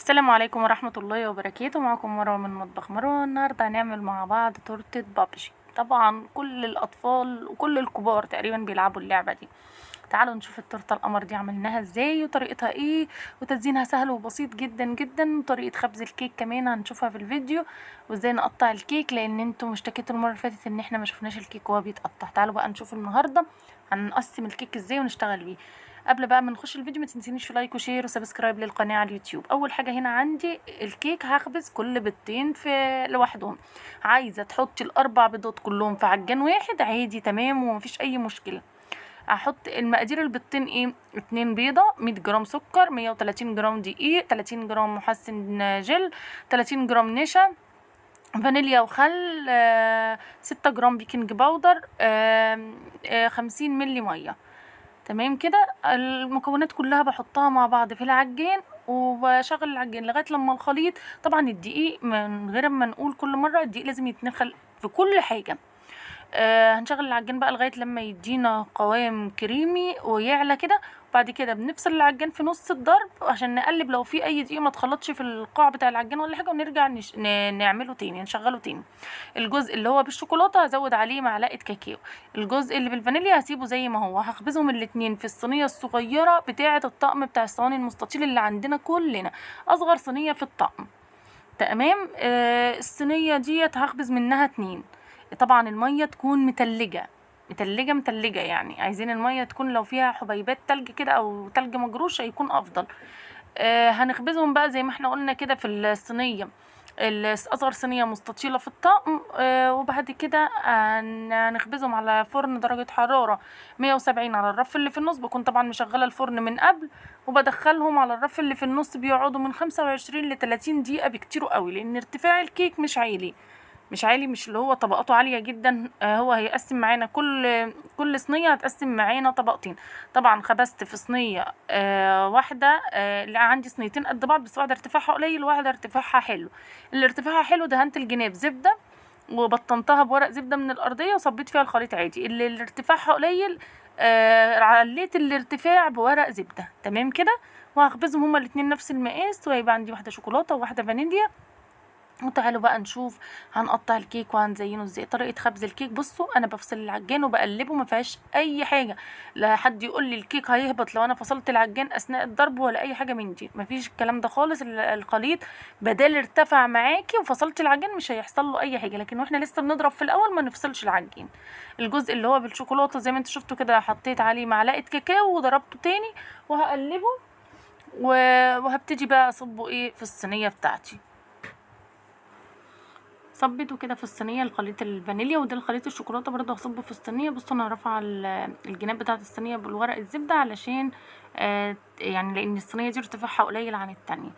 السلام عليكم ورحمة الله وبركاته. معكم مروة من مطبخ مروة. النهاردة هنعمل مع بعض تورتة بابجي. طبعا كل الأطفال وكل الكبار تقريبا بيلعبوا اللعبة دي. تعالوا نشوف التورتة القمر دي عملناها ازاي وطريقتها ايه، وتزيينها سهل وبسيط جدا جدا، وطريقة خبز الكيك كمان هنشوفها في الفيديو، وازاي نقطع الكيك لان انتوا اشتكيتوا المرة اللي فاتت ان احنا ما شفناش الكيك وهو بيتقطع. تعالوا بقى نشوف النهاردة هنقسم الكيك ازاي ونشتغل بيه. قبل بقى ما نخش الفيديو ما تنسينيش في لايك وشير وسبسكرايب للقناه على اليوتيوب. اول حاجه هنا عندي الكيك، هخبز كل بيضتين في لوحدهم. عايزه تحطي الاربع بيضات كلهم في عجان واحد عادي تمام ومفيش اي مشكله. هحط المقادير البيضتين ايه: 2 بيضه، 100 جرام سكر، 130 جرام دقيق، 30 جرام محسن جل، 30 جرام نشا، فانيليا وخل، 6 جرام بيكنج باودر، 50 ملي ميه. تمام كده. المكونات كلها بحطها مع بعض في العجين وبشغل العجين لغايه لما الخليط، طبعا الدقيق من غير ما نقول كل مره الدقيق لازم يتنخل في كل حاجه. هنشغل العجين بقى لغايه لما يدينا قوام كريمي ويعلى كده. وبعد كده بنفصل العجين في نص الضرب عشان نقلب لو في اي دقيق ما اتخلطش في القاع بتاع العجين ولا حاجه، ونرجع نعمله تاني، نشغله تاني. الجزء اللي هو بالشوكولاته هزود عليه معلقه كاكاو. الجزء اللي بالفانيليا هسيبه زي ما هو. هخبزهم الاتنين في الصينيه الصغيره بتاعه الطقم بتاع الصواني المستطيل اللي عندنا كلنا، اصغر صينيه في الطقم. تمام. الصينيه ديت هخبز منها 2. طبعا الميه تكون متلجه يعني، عايزين الميه تكون لو فيها حبيبات تلج كده او تلج مجروش هيكون افضل. هنخبزهم بقى زي ما احنا قلنا كده في الصينيه اصغر صينيه مستطيله في الطقم. وبعد كده هنخبزهم على فرن درجه حراره 170 على الرف اللي في النص. بكون طبعا مشغله الفرن من قبل، وبدخلهم على الرف اللي في النص بيقعدوا من 25 ل 30 دقيقه بكتير قوي، لان ارتفاع الكيك مش عالي، مش اللي هو طبقاته عالية جدا. هو هيقسم معانا كل صينية هتقسم معانا طبقتين. طبعا خبزت في صينية واحدة، لا عندي صينيتين قد بعض، بس واحدة ارتفاعها قليل وواحدة ارتفاعها حلو. اللي ارتفاعها حلو دهنت الجناب زبدة وبطنتها بورق زبدة من الأرضية وصبيت فيها الخليط عادي. اللي ارتفاعها قليل عليت الارتفاع بورق زبدة. تمام كده. وهخبزهم هما الاتنين نفس المقاس، وهيبقى عندي واحدة شوكولاتة وواحدة فانيليا. وتعالوا بقى نشوف هنقطع الكيك وهنزينه ازاي. طريقه خبز الكيك: بصوا انا بفصل العجان وبقلبه، ما فيهاش اي حاجه، لا حد يقول لي الكيك هيهبط لو انا فصلت العجان اثناء الضرب ولا اي حاجه من دي، مفيش الكلام ده خالص. الخليط بدل ارتفع معاكي وفصلت العجان مش هيحصل له اي حاجه، لكن واحنا لسه بنضرب في الاول ما نفصلش العجين. الجزء اللي هو بالشوكولاته زي ما انتوا شفتوا كده حطيت عليه معلقه كاكاو وضربته تاني وهقلبه، وهبتدي بقى اصبه ايه في الصينيه بتاعتي. صبيته كده في الصينيه الخليط الفانيليا، وده الخليط الشوكولاته برضه هصبه في الصينيه. بصوا انا رافعه الجناب بتاعه الصينيه بالورق الزبده علشان يعني لان الصينيه دي ارتفاعها قليل عن التانية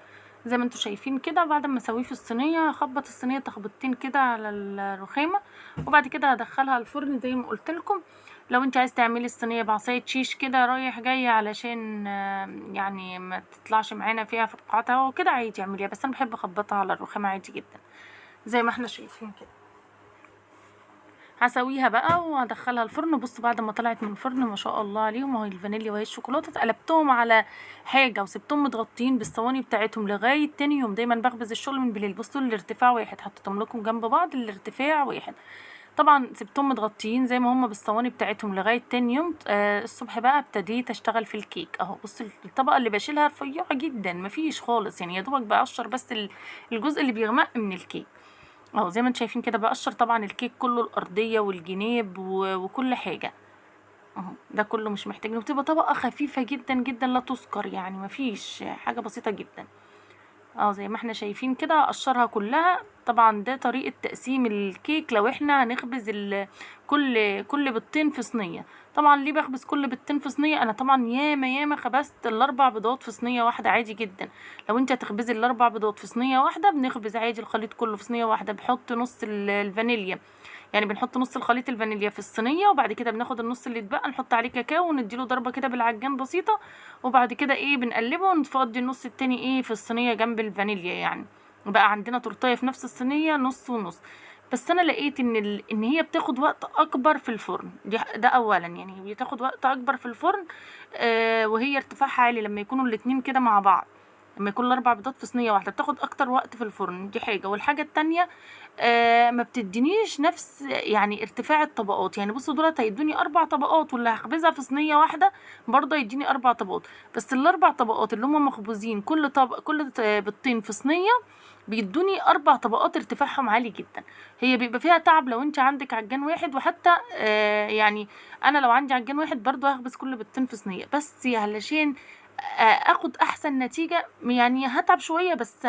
زي ما انتوا شايفين كده. بعد ما اسويه في الصينيه هخبط الصينيه تخبطتين كده على الرخامه، وبعد كده هدخلها الفرن زي ما قلت لكم. لو انت عايز تعملي الصينيه بعصايه شيش كده رايح جاي علشان يعني ما تطلعش معانا فيها فقاعات وكده عادي اعمليها، بس انا بحب اخبطها على الرخامه عادي جدا زي ما احنا شايفين كده. هسويها بقى وهدخلها الفرن. بصوا بعد ما طلعت من الفرن ما شاء الله عليهم، اهو الفانيليا وهي الشوكولاته قلبتهم على حاجه وسبتهم متغطيين بالصواني بتاعتهم لغايه تاني يوم. دايما بخبز الشغل من بالليل. بصوا الارتفاع واحد، حطيتهم لكم جنب بعض الارتفاع واحد. طبعا سبتهم متغطيين زي ما هم بالصواني بتاعتهم لغايه تاني يوم. الصبح بقى ابتديت اشتغل في الكيك. اهو بصوا الطبقه اللي بشيلها رفيعه جدا مفيش خالص، يعني يا دوبك بقشر بس الجزء اللي بيغمق من الكيك. اهو زي ما انتم شايفين كده بقشر طبعا الكيك كله، الارضيه والجناب وكل حاجه. اهو ده كله مش محتاج، وبتبقى طبقه خفيفه جدا جدا لا تذكر، يعني مفيش حاجه، بسيطه جدا. زي ما احنا شايفين كده اقشرها كلها. طبعا ده طريقه تقسيم الكيك لو احنا هنخبز كل بيضتين في صينيه. طبعا ليه بخبز كل بيضتين في صينيه؟ انا طبعا ياما خبزت الاربع بيضات في صينيه واحده عادي جدا. لو انت هتخبزي الاربع بيضات في صينيه واحده بنخبز عادي الخليط كله في صينيه واحده، بحط نص الفانيليا، يعني بنحط نص الخليط الفانيليا في الصينيه، وبعد كده بناخد النص اللي اتبقى نحط عليه كاكاو ونديله ضربه كده بالعجان بسيطه، وبعد كده ايه بنقلبه ونفضي النص التاني ايه في الصينيه جنب الفانيليا، يعني وبقى عندنا تورتيه في نفس الصينيه نص ونص. بس انا لقيت ان هي بتاخد وقت اكبر في الفرن. ده اولا، يعني هي بتاخد وقت اكبر في الفرن وهي ارتفاعها عالي لما يكونوا الاتنين كده مع بعض. لما يكون ال4 بيضات في صينيه واحده بتاخد اكتر وقت في الفرن، دي حاجه. والحاجه التانية ما بتدينيش نفس يعني ارتفاع الطبقات. يعني بصوا دولت هيدوني 4 طبقات، واللي هخبزها في صينيه واحده برضه هيديني 4 طبقات، بس ال4 طبقات اللي هم مخبوزين كل بيضتين في صينيه بيدوني 4 طبقات ارتفاعهم عالي جدا. هي بيبقى فيها تعب لو انت عندك عجان واحد، وحتى يعني انا لو عندي عجان واحد برضو هخبز كل بيضتين في صينيه، بس علشان اخد احسن نتيجه يعني هتعب شويه، بس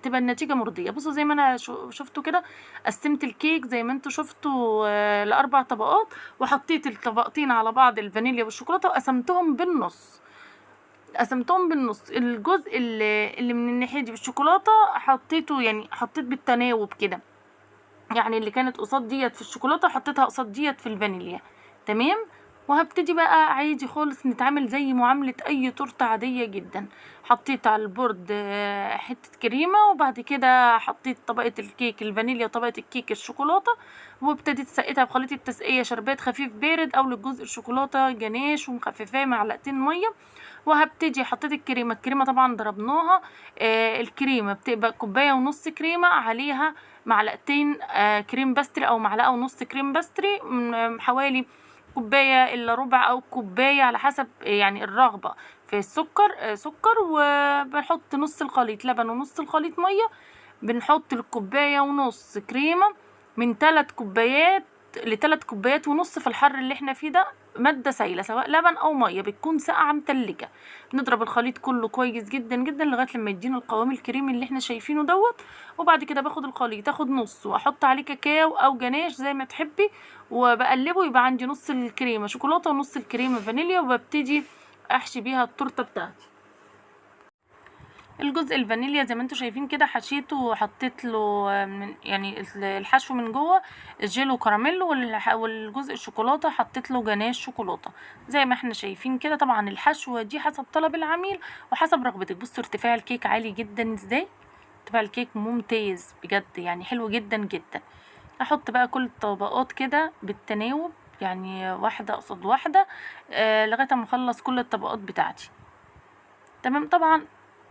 تبقى النتيجه مرضيه. بصوا زي ما انا شفتوا كده، قسمت الكيك زي ما انتوا شفتوا ل4 طبقات، وحطيت الطبقتين على بعض الفانيليا والشوكولاته وقسمتهم بالنص. الجزء اللي من الناحيه دي بالشوكولاته حطيته، يعني حطيت بالتناوب كده، يعني اللي كانت قصاد ديت في الشوكولاته حطيتها قصاد ديت في الفانيليا. تمام. وهبتدي بقى عادي خالص نتعامل زي معامله اي تورته عاديه جدا. حطيت على البورد حته كريمه، وبعد كده حطيت طبقه الكيك الفانيليا وطبقه الكيك الشوكولاته، وابتديت سقيتها بخليط التسقيه شربات خفيف بارد، او للجزء الشوكولاته جناش ومخففاه معلقتين ميه. وهبتدي حطيت الكريمه طبعا ضربناها. الكريمه بتبقى كوبايه ونص كريمه، عليها معلقتين كريم باستري او معلقه ونص كريم باستري، حوالي كوبايه الا ربع او كوبايه على حسب يعني الرغبه في السكر. سكر. وبنحط نص الخليط لبن ونص الخليط ميه. بنحط الكوبايه ونص كريمه، من 3 كوبايات ل3 كوبايات ونص في الحر اللي احنا فيه ده، ماده سائله سواء لبن او ميه، بتكون ساقعه متلجه. نضرب الخليط كله كويس جدا جدا لغايه لما يدينا القوام الكريمي اللي احنا شايفينه دوت. وبعد كده باخد الخليط اخد نص واحط عليه كاكاو او جناش زي ما تحبي، وبقلبه يبقى عندي نص الكريمه شوكولاته ونص الكريمه فانيليا، وببتدي احشي بيها التورته بتاعتي. الجزء الفانيليا زي ما انتوا شايفين كده حشيته وحطيت له من يعني الحشو من جوه جيلو كراميل، والجزء الشوكولاته حطيت له جناش شوكولاته زي ما احنا شايفين كده. طبعا الحشوه دي حسب طلب العميل وحسب رغبتك. بصوا ارتفاع الكيك عالي جدا ازاي، ارتفاع الكيك ممتاز بجد، يعني حلو جدا جدا. احط بقى كل الطبقات كده بالتناوب، يعني واحده قصاد واحده لغايه ما اخلص كل الطبقات بتاعتي. تمام. طبعا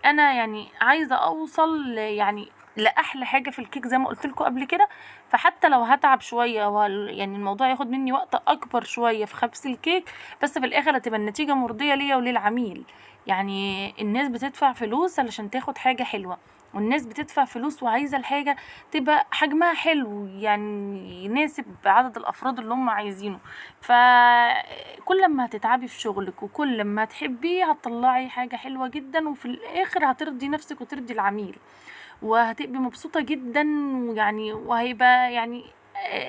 انا يعني عايزه اوصل يعني لاحلى حاجه في الكيك زي ما قلت لكم قبل كده، فحتى لو هتعب شويه يعني الموضوع ياخد مني وقت اكبر شويه في خبز الكيك، بس في الاخر هتبقى النتيجه مرضيه ليا وللعميل. يعني الناس بتدفع فلوس علشان تاخد حاجه حلوه، والناس بتدفع فلوس وعايزه الحاجه تبقى حجمها حلو، يعني يناسب عدد الافراد اللي هم عايزينه. فكل ما هتتعبي في شغلك وكل ما تحبي هتطلعي حاجه حلوه جدا، وفي الاخر هترضي نفسك وترضي العميل، وهتبقي مبسوطه جدا. ويعني وهيبقى يعني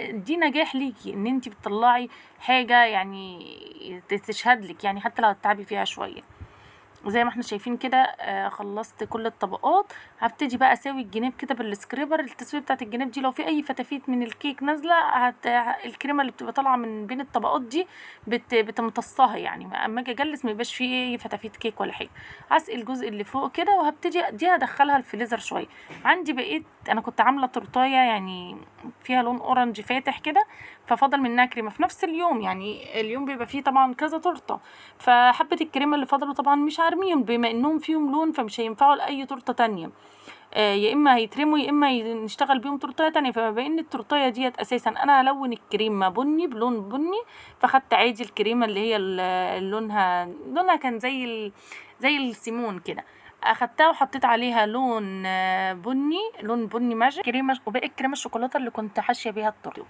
دي نجاح ليكي ان انتي بتطلعي حاجه يعني تشهد لك، يعني حتى لو هتتعبي فيها شويه. وزي ما احنا شايفين كده خلصت كل الطبقات. هبتدي بقى اسوي الجناب كده بالسكريبر. التسويه بتاعت الجناب دي لو في اي فتافيت من الكيك نازله الكريمه اللي بتبقى طالعه من بين الطبقات دي بتمتصها، يعني اما اجي اجلس ما يبقاش فيه اي فتافيت كيك ولا حاجه. هسقي الجزء اللي فوق كده، وهبتدي دي ادخلها الفريزر شويه. عندي بقيت انا كنت عامله تورتايه يعني فيها لون اورنج فاتح كده، ففضل منها كريمه في نفس اليوم، يعني اليوم بيبقى فيه طبعا كذا تورته، فحبه الكريمه اللي فضلوا طبعا مش هرميهم بما انهم فيهم لون، فمش هينفعوا لاي تورته تانية. يا اما هيترموا يا اما نشتغل بيهم تورتايه تانية. فما بين التورتايه ديت اساسا انا هلون الكريمه بني بلون بني، فخدت عادي الكريمه اللي هي لونها كان زي السيمون كده، اخدتها وحطيت عليها لون لون بني ماجيك كريمه، وباقي الكريمه الشوكولاته اللي كنت حاشيه بيها التورته،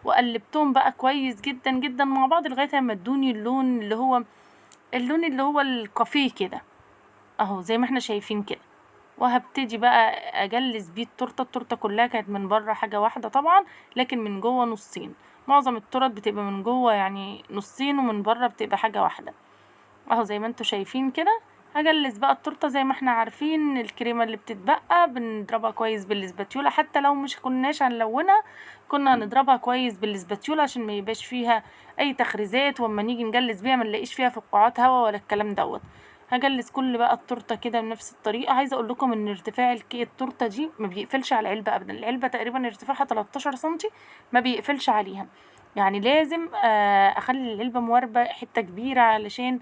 وقلبتهم بقى كويس جدا جدا مع بعض لغايه ما ادوني اللون اللي هو الكافيه كده اهو زي ما احنا شايفين كده. وهبتدي بقى اجلس بيه التورته كلها كانت من بره حاجه واحده طبعا، لكن من جوه نصين. معظم التورت بتبقى من جوه يعني نصين، ومن بره بتبقى حاجه واحده اهو زي ما انتوا شايفين كده. هجلس بقى التورته زي ما احنا عارفين الكريمه اللي بتتبقى بنضربها كويس بالاسباتيولا، حتى لو مش كناش هنلونها كنا هنضربها كويس بالاسباتيولا عشان ما يبقاش فيها اي تخريزات، واما نيجي نجلس بيها ما نلاقيش فيها فقاعات هوا ولا الكلام دوت. هجلس كل بقى التورته كده بنفس الطريقه. عايزه اقول لكم ان ارتفاع التورته دي ما بيقفلش على العلبه ابدا. العلبه تقريبا ارتفاعها 13 سنتي، ما بيقفلش عليها، يعني لازم اخلي العلبه مواربه حته كبيره علشان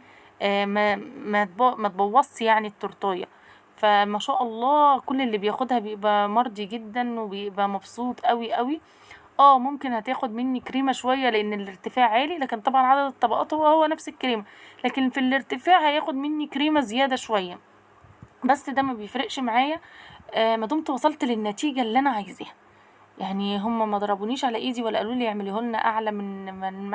ما تبوظش يعني التورتايه. فما شاء الله كل اللي بياخدها بيبقى مرضي جدا وبيبقى مبسوط قوي قوي. ممكن هتاخد مني كريمة شوية لان الارتفاع عالي، لكن طبعا عدد الطبقات هو نفس الكريمة، لكن في الارتفاع هياخد مني كريمة زيادة شوية، بس ده ما بيفرقش معايا ما دمت وصلت للنتيجة اللي انا عايزاها. يعني هم ما ضربونيش على ايدي ولا قالوا لي اعمليه لنا اعلى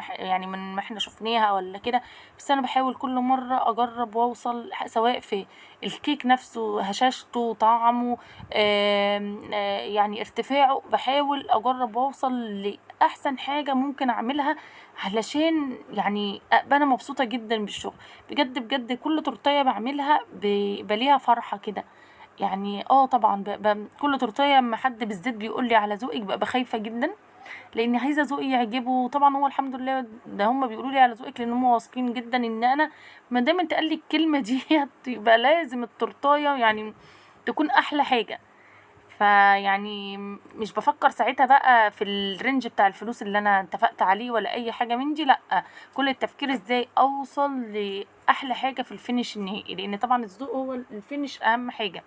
يعني من ما احنا شفناها ولا كده، بس انا بحاول كل مره اجرب واوصل، سواء في الكيك نفسه، هشاشته، طعمه، يعني ارتفاعه، بحاول اجرب واوصل لاحسن حاجه ممكن اعملها، علشان يعني ابقى انا مبسوطه جدا بالشغل. بجد بجد كل تورتيه بعملها بليها فرحه كده. يعني طبعا كل تورتيه اما حد بالذات بيقول لي على ذوقك ببقى خايفه جدا، لاني عايزه ذوقي يعجبه. طبعا هو الحمد لله ده هم بيقولوا لي على ذوقك لان هم واثقين جدا ان انا ما دام انت قال لي الكلمه دي يبقى لازم التورتايه يعني تكون احلى حاجه. فيعني مش بفكر ساعتها بقى في الرينج بتاع الفلوس اللي انا اتفقت عليه ولا اي حاجه من دي، لا، كل التفكير ازاي اوصل لاحلى حاجه في الفينش النهائي، لان طبعا الذوق هو الفينش اهم حاجه،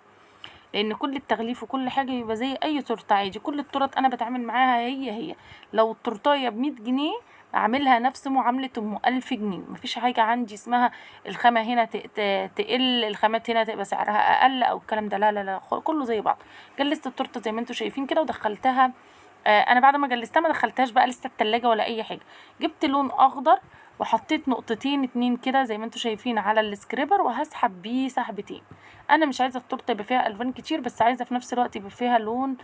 لان كل التغليف وكل حاجه يبقى زي اي تورته عادي. كل التورت انا بتعامل معاها هي لو التورتايه ب100 جنيه اعملها نفس معامله 1000 جنيه. مفيش حاجه عندي اسمها الخامه هنا تقل، الخامات هنا تبقى سعرها اقل او الكلام ده، لا لا لا، كله زي بعض. جلست التورته زي ما انتم شايفين كده ودخلتها. انا بعد ما جلستها ما دخلتهاش بقى لسه التلاجة ولا اي حاجه، جبت لون اخضر وحطيت نقطتين 2 كده زي ما انتم شايفين على السكريبر، وهسحب بيه سحبتين. انا مش عايزه التورته يبقى فيها الوان كتير، بس عايزه في نفس الوقت يبقى فيها لون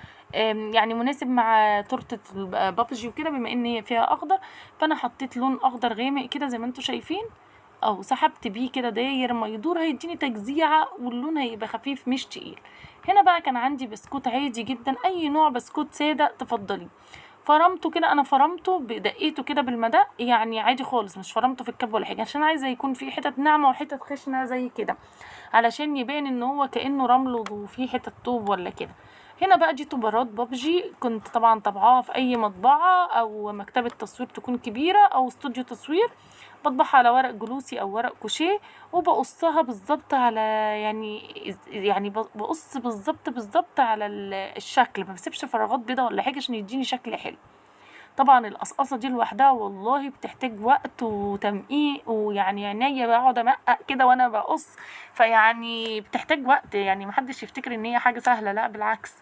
يعني مناسب مع تورته البابجي وكده، بما ان هي فيها اخضر، فانا حطيت لون اخضر غامق كده زي ما انتم شايفين، او سحبت بيه كده داير ما يدور هيديني تجزيعه واللون هيبقى خفيف مش تقيل. هنا بقى كان عندي بسكوت عادي جدا، اي نوع بسكوت ساده تفضلي، فرمته كده، انا فرمته بدقيته كده بالمدق يعني عادي خالص، مش فرمته في الكب ولا حاجه، عشان عايزه يكون فيه حتت ناعمه وحتت خشنه زي كده، علشان يبان ان هو كانه رمل وفيه حتت طوب ولا كده. هنا بقى دي طوبرات بابجي، كنت طبعا طبعاها في اي مطبعه او مكتبه تصوير تكون كبيره او استوديو تصوير، بطبعها على ورق جلوسي او ورق كوشيه، وبقصها بالظبط على يعني بقص بالظبط على الشكل، ما بسيبش فراغات بيضه ولا حاجه عشان يديني شكل حلو. طبعا القصقصه دي لوحدها والله بتحتاج وقت وتمقيق، ويعني عينيا بقعد امقق كده وانا بقص، فيعني بتحتاج وقت، يعني محدش يفتكر ان هي حاجه سهله، لا بالعكس.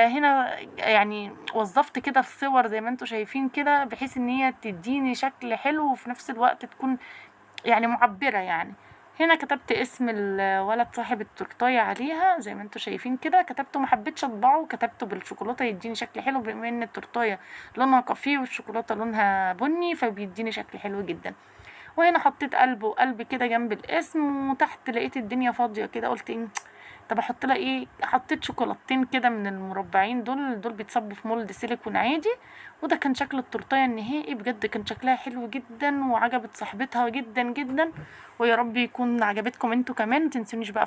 هنا يعني وظفت كده الصور زي ما انتم شايفين كده، بحيث ان هي تديني شكل حلو وفي نفس الوقت تكون يعني معبرة يعني. هنا كتبت اسم الولد صاحب التورتاية عليها زي ما انتم شايفين كده، كتبته، محبتش اطبعه، كتبته بالشوكولاتة يديني شكل حلو، بما ان التورتاية لونها كافيه والشوكولاتة لونها بني فبيديني شكل حلو جدا. وهنا حطيت قلب وقلب كده جنب الاسم، وتحت لقيت الدنيا فاضية كده، قلت ايه طب احط لها ايه، حطيت شوكولاتتين كده من المربعين دول بيتصبوا في مولد سيليكون عادي. وده كان شكل التورتايه النهائي، بجد كان شكلها حلو جدا وعجبت صاحبتها جدا جدا، ويا رب يكون عجبتكم انتوا كمان. متنسونيش بقى